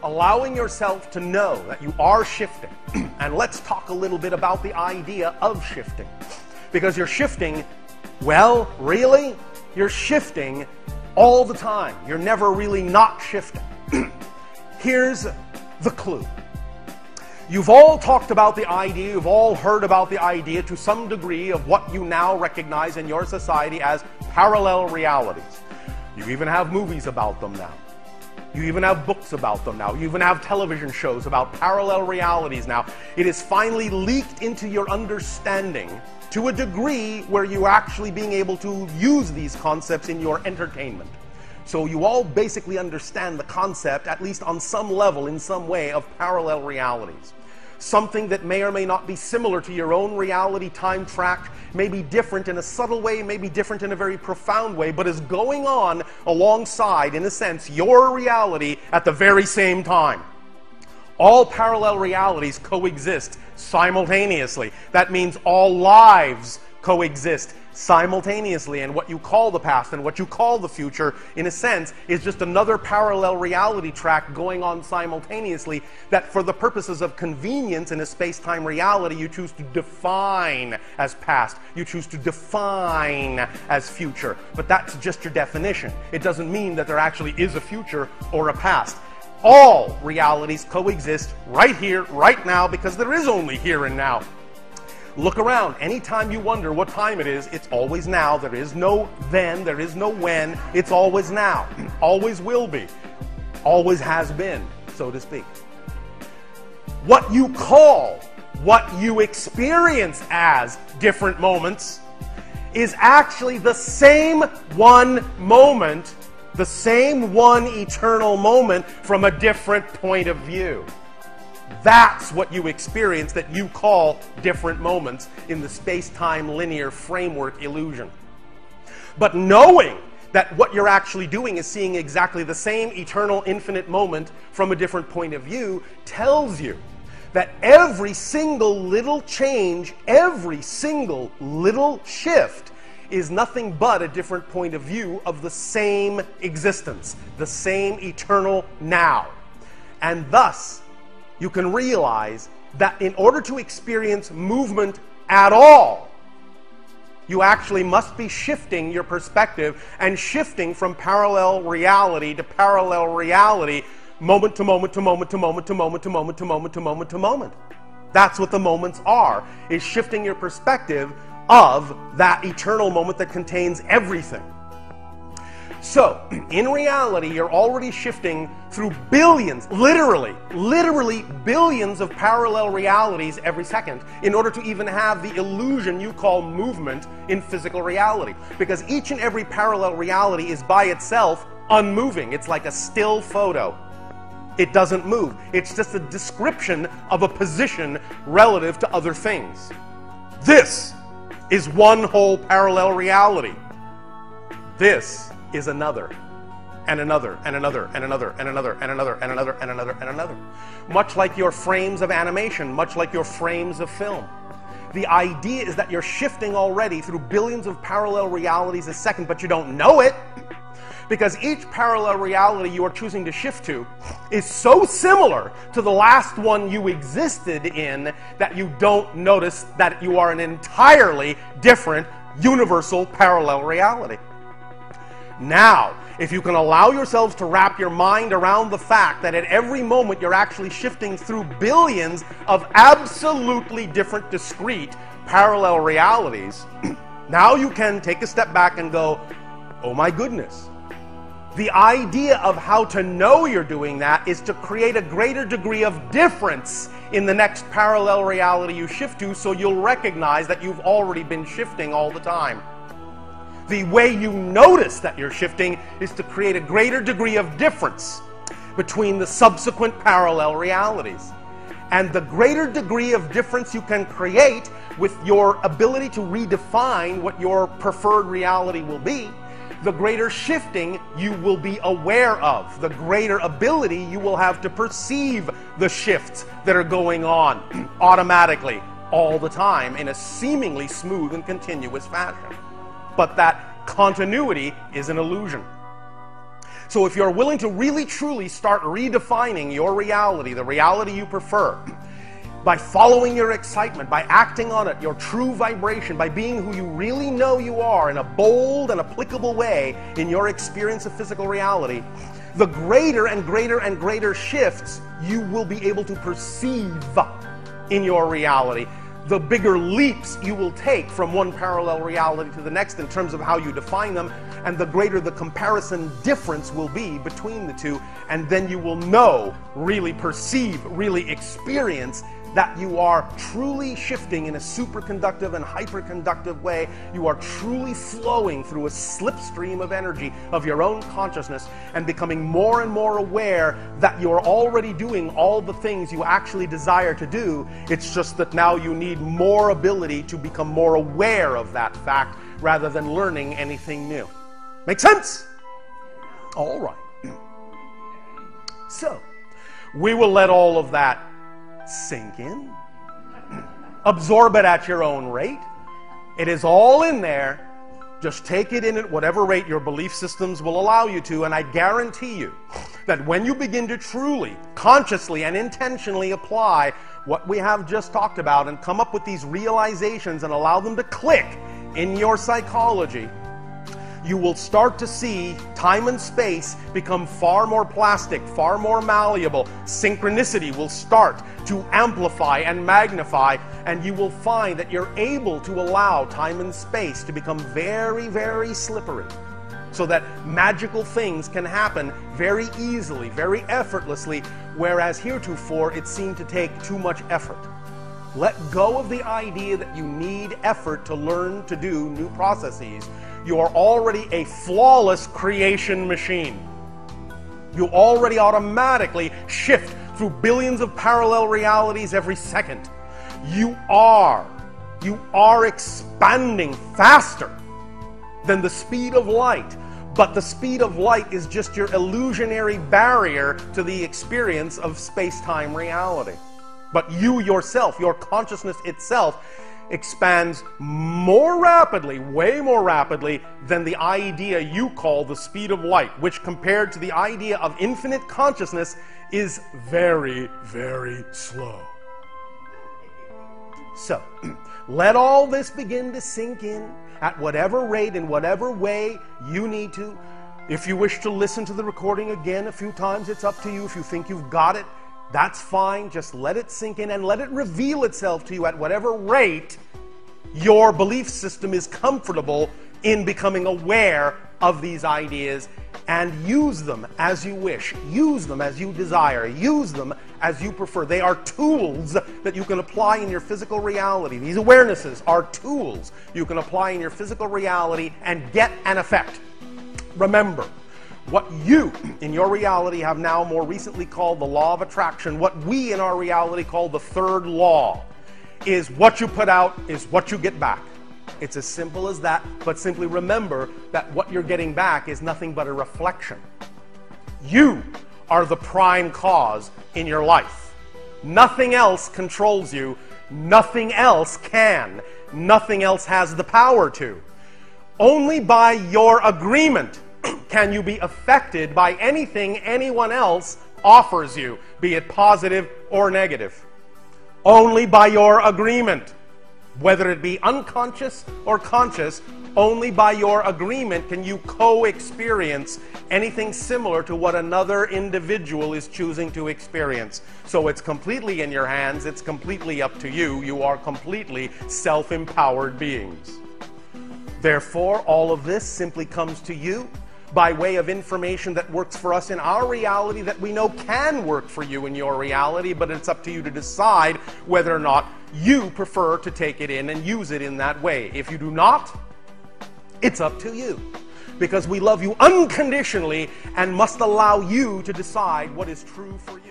allowing yourself to know that you are shifting. And let's talk a little bit about the idea of shifting. Because you're shifting, well, really, you're shifting all the time. You're never really not shifting. Here's the clue. You've all talked about the idea, you've all heard about the idea to some degree of what you now recognize in your society as parallel realities. You even have movies about them now. You even have books about them now. You even have television shows about parallel realities now. It is finally leaked into your understanding to a degree where you're actually being able to use these concepts in your entertainment. So you all basically understand the concept, at least on some level, in some way, of parallel realities. Something that may or may not be similar to your own reality time track, may be different in a subtle way, may be different in a very profound way, but is going on alongside, in a sense, your reality at the very same time. All parallel realities coexist simultaneously. That means all lives coexist simultaneously, and what you call the past and what you call the future, in a sense, is just another parallel reality track going on simultaneously that, for the purposes of convenience in a space-time reality, you choose to define as past, you choose to define as future. But that's just your definition. It doesn't mean that there actually is a future or a past. All realities coexist right here, right now, because there is only here and now. Look around. Anytime you wonder what time it is, it's always now. There is no then, there is no when. It's always now. Always will be. Always has been, so to speak. What you call, what you experience as different moments is actually the same one moment, the same one eternal moment from a different point of view. That's what you experience that you call different moments in the space-time linear framework illusion. But knowing that what you're actually doing is seeing exactly the same eternal infinite moment from a different point of view tells you that every single little change, every single little shift is nothing but a different point of view of the same existence, the same eternal now. And thus, you can realize that in order to experience movement at all, you actually must be shifting your perspective and shifting from parallel reality to parallel reality, moment to moment to moment to moment to moment to moment to moment to moment to moment. That's what the moments are, is shifting your perspective of that eternal moment that contains everything. So, in reality, you're already shifting through billions, literally billions of parallel realities every second in order to even have the illusion you call movement in physical reality. Because each and every parallel reality is by itself unmoving. It's like a still photo. It doesn't move. It's just a description of a position relative to other things. This is one whole parallel reality. This is another, and another, and another, and another, and another, and another, and another, and another, and another. Much like your frames of animation, much like your frames of film. The idea is that you're shifting already through billions of parallel realities a second, but you don't know it, because each parallel reality you are choosing to shift to is so similar to the last one you existed in that you don't notice that you are an entirely different universal parallel reality. Now, if you can allow yourselves to wrap your mind around the fact that at every moment you're actually shifting through billions of absolutely different, discrete, parallel realities, now you can take a step back and go, oh my goodness. The idea of how to know you're doing that is to create a greater degree of difference in the next parallel reality you shift to, so you'll recognize that you've already been shifting all the time. The way you notice that you're shifting is to create a greater degree of difference between the subsequent parallel realities. And the greater degree of difference you can create with your ability to redefine what your preferred reality will be, the greater shifting you will be aware of, the greater ability you will have to perceive the shifts that are going on automatically all the time in a seemingly smooth and continuous fashion. But that continuity is an illusion. So if you're willing to really truly start redefining your reality, the reality you prefer, by following your excitement, by acting on it, your true vibration, by being who you really know you are in a bold and applicable way in your experience of physical reality, the greater and greater and greater shifts you will be able to perceive in your reality. The bigger leaps you will take from one parallel reality to the next in terms of how you define them, and the greater the comparison difference will be between the two, and then you will know, really perceive, really experience that you are truly shifting in a superconductive and hyperconductive way. You are truly flowing through a slipstream of energy of your own consciousness and becoming more and more aware that you're already doing all the things you actually desire to do. It's just that now you need more ability to become more aware of that fact rather than learning anything new. Make sense? All right. So, we will let all of that sink in. Absorb it at your own rate. It is all in there. Just take it in at whatever rate your belief systems will allow you to, and I guarantee you that when you begin to truly, consciously, and intentionally apply what we have just talked about and come up with these realizations and allow them to click in your psychology, you will start to see time and space become far more plastic, far more malleable. Synchronicity will start to amplify and magnify, and you will find that you're able to allow time and space to become very, very slippery, so that magical things can happen very easily, very effortlessly, whereas heretofore it seemed to take too much effort. Let go of the idea that you need effort to learn to do new processes. You are already a flawless creation machine. You already automatically shift through billions of parallel realities every second. You are expanding faster than the speed of light. But the speed of light is just your illusionary barrier to the experience of space-time reality. But you yourself, your consciousness itself, expands more rapidly, way more rapidly than the idea you call the speed of light, which compared to the idea of infinite consciousness is very, very slow. So, let all this begin to sink in at whatever rate, in whatever way you need to. If you wish to listen to the recording again a few times, it's up to you. If you think you've got it, that's fine. Just let it sink in and let it reveal itself to you at whatever rate your belief system is comfortable in becoming aware of these ideas, and use them as you wish. Use them as you desire. Use them as you prefer. They are tools that you can apply in your physical reality. These awarenesses are tools you can apply in your physical reality and get an effect. Remember, what you in your reality have now more recently called the law of attraction, what we in our reality call the third law, is what you put out is what you get back. It's as simple as that, but simply remember that what you're getting back is nothing but a reflection. You are the prime cause in your life. Nothing else controls you. Nothing else can. Nothing else has the power to. Only by your agreement can you be affected by anything anyone else offers you, be it positive or negative. Only by your agreement. Whether it be unconscious or conscious, only by your agreement can you co-experience anything similar to what another individual is choosing to experience. So it's completely in your hands, it's completely up to you. You are completely self-empowered beings. Therefore, all of this simply comes to you by way of information that works for us in our reality that we know can work for you in your reality, but it's up to you to decide whether or not you prefer to take it in and use it in that way. If you do not, it's up to you. Because we love you unconditionally and must allow you to decide what is true for you.